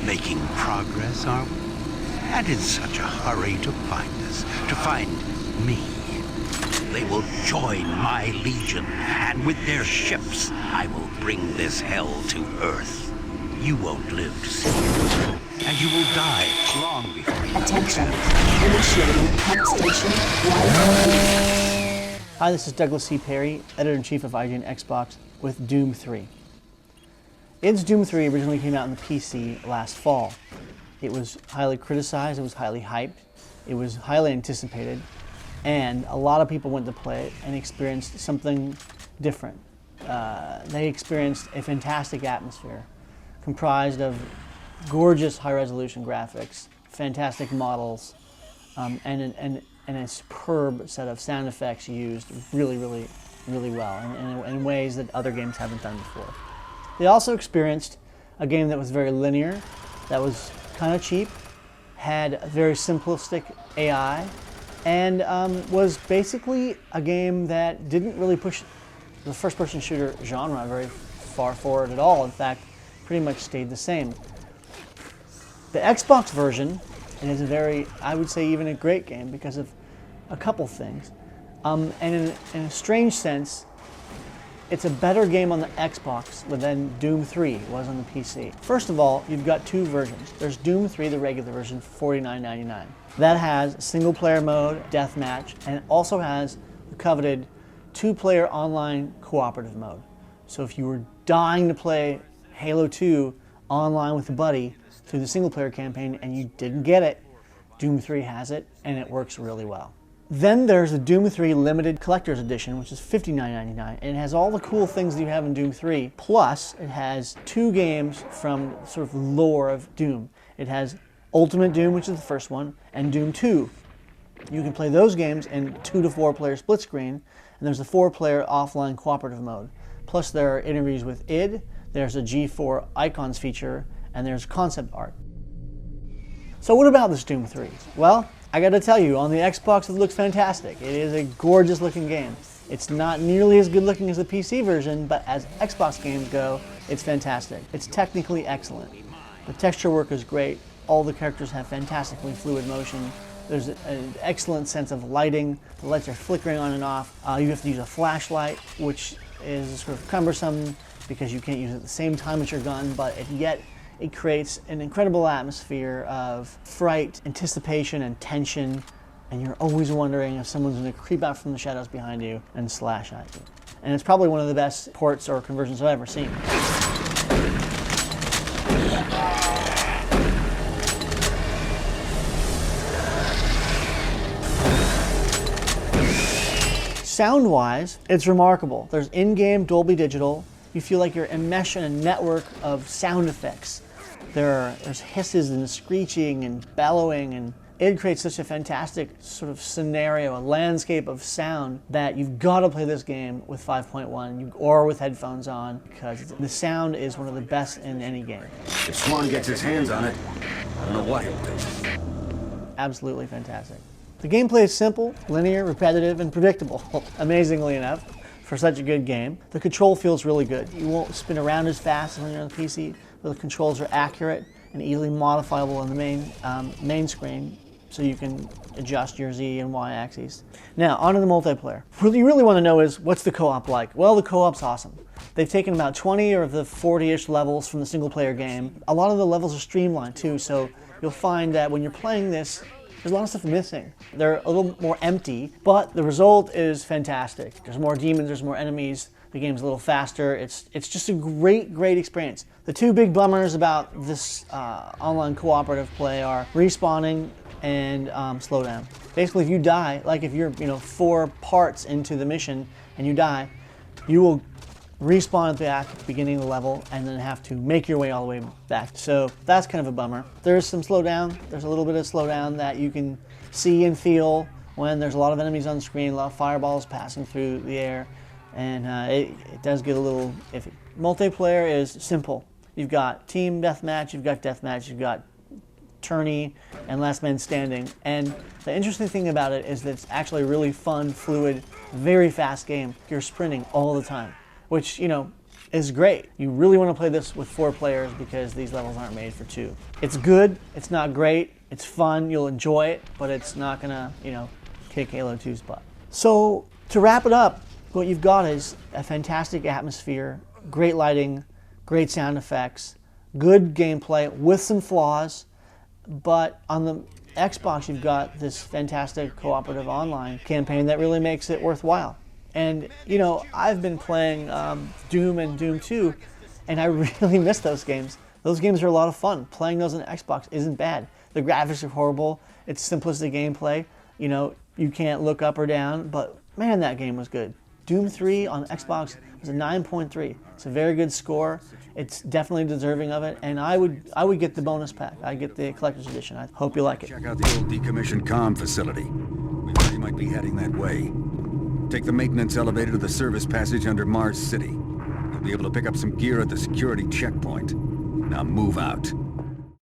Making progress, are we? And in such a hurry to find us, to find me. They will join my legion, and with their ships, I will bring this hell to Earth. You won't live to see it, and you will die long before you Attention. can. Initiating pump station right. Hi, this is Douglas C. Perry, Editor-in-Chief of IGN Xbox with Doom 3. id Doom 3 originally came out on the PC last fall. It was highly criticized, it was highly hyped, it was highly anticipated, and a lot of people went to play it and experienced something different. They experienced a fantastic atmosphere comprised of gorgeous high-resolution graphics, fantastic models, and a superb set of sound effects used really well and in ways that other games haven't done before. They also experienced a game that was very linear, that was kind of cheap, had a very simplistic AI, and was basically a game that didn't really push the first-person shooter genre very far forward at all. In fact, pretty much stayed the same. The Xbox version is a very, I would say, even a great game because of a couple things. And in a strange sense, it's a better game on the Xbox than Doom 3 was on the PC. First of all, you've got two versions. There's Doom 3, the regular version, for $49.99. That has single-player mode, deathmatch, and it also has the coveted two-player online cooperative mode. So if you were dying to play Halo 2 online with a buddy through the single-player campaign and you didn't get it, Doom 3 has it, and it works really well. Then there's the Doom 3 Limited Collector's Edition, which is $59.99, and it has all the cool things that you have in Doom 3, plus it has two games from sort of lore of Doom. It has Ultimate Doom, which is the first one, and Doom 2. You can play those games in 2 to 4 player split screen, and there's a 4-player offline cooperative mode. Plus there are interviews with id, there's a G4 icons feature, and there's concept art. So what about this Doom 3? Well, I gotta tell you, on the Xbox it looks fantastic. It is a gorgeous looking game. It's not nearly as good looking as the PC version, but as Xbox games go, it's fantastic. It's technically excellent. The texture work is great. All the characters have fantastically fluid motion. There's an excellent sense of lighting. The lights are flickering on and off. You have to use a flashlight, which is sort of cumbersome because you can't use it at the same time as your gun, but yet it creates an incredible atmosphere of fright, anticipation, and tension, and you're always wondering if someone's going to creep out from the shadows behind you and slash at you. And it's probably one of the best ports or conversions I've ever seen. Sound-wise, it's remarkable. There's in-game Dolby Digital. You feel like you're enmeshed in a network of sound effects. There's hisses and screeching and bellowing, and it creates such a fantastic sort of scenario, a landscape of sound, that you've got to play this game with 5.1 or with headphones on, because the sound is one of the best in any game. If Swan gets his hands on it, I don't know what he'll do. Absolutely fantastic. The gameplay is simple, linear, repetitive, and predictable, amazingly enough, for such a good game. The control feels really good. You won't spin around as fast as when you're on the PC, but the controls are accurate and easily modifiable on the main screen, so you can adjust your Z and Y axes. Now, onto the multiplayer. What you really want to know is, what's the co-op like? Well, the co-op's awesome. They've taken about 20 of the 40-ish levels from the single-player game. A lot of the levels are streamlined, too, so you'll find that when you're playing this, there's a lot of stuff missing. They're a little more empty, but the result is fantastic. There's more demons, there's more enemies, the game's a little faster. It's just a great experience. The two big bummers about this online cooperative play are respawning and slowdown. Basically, if you die, like if you're 4 parts into the mission and you die, you will respawn at the beginning of the level and then have to make your way all the way back. So that's kind of a bummer. There's some slowdown. There's a little bit of slowdown that you can see and feel when there's a lot of enemies on screen, a lot of fireballs passing through the air, and it does get a little iffy. Multiplayer is simple. You've got team deathmatch, you've got tourney, and last man standing. And the interesting thing about it is that it's actually a really fun, fluid, very fast game. You're sprinting all the time, which, is great. You really want to play this with 4 players because these levels aren't made for 2. It's good, it's not great, it's fun, you'll enjoy it, but it's not gonna, kick Halo 2's butt. So to wrap it up, what you've got is a fantastic atmosphere, great lighting, great sound effects, good gameplay with some flaws, but on the Xbox you've got this fantastic cooperative online campaign that really makes it worthwhile. And, I've been playing Doom and Doom 2, and I really miss those games. Those games are a lot of fun. Playing those on Xbox isn't bad. The graphics are horrible. It's simplistic gameplay. You can't look up or down, but man, that game was good. Doom 3 on Xbox was a 9.3. It's a very good score. It's definitely deserving of it, and I would get the bonus pack. I'd get the collector's edition. I hope you like it. Check out the old decommissioned comm facility. We thought you might be heading that way. Take the maintenance elevator to the service passage under Mars City. You'll be able to pick up some gear at the security checkpoint. Now move out.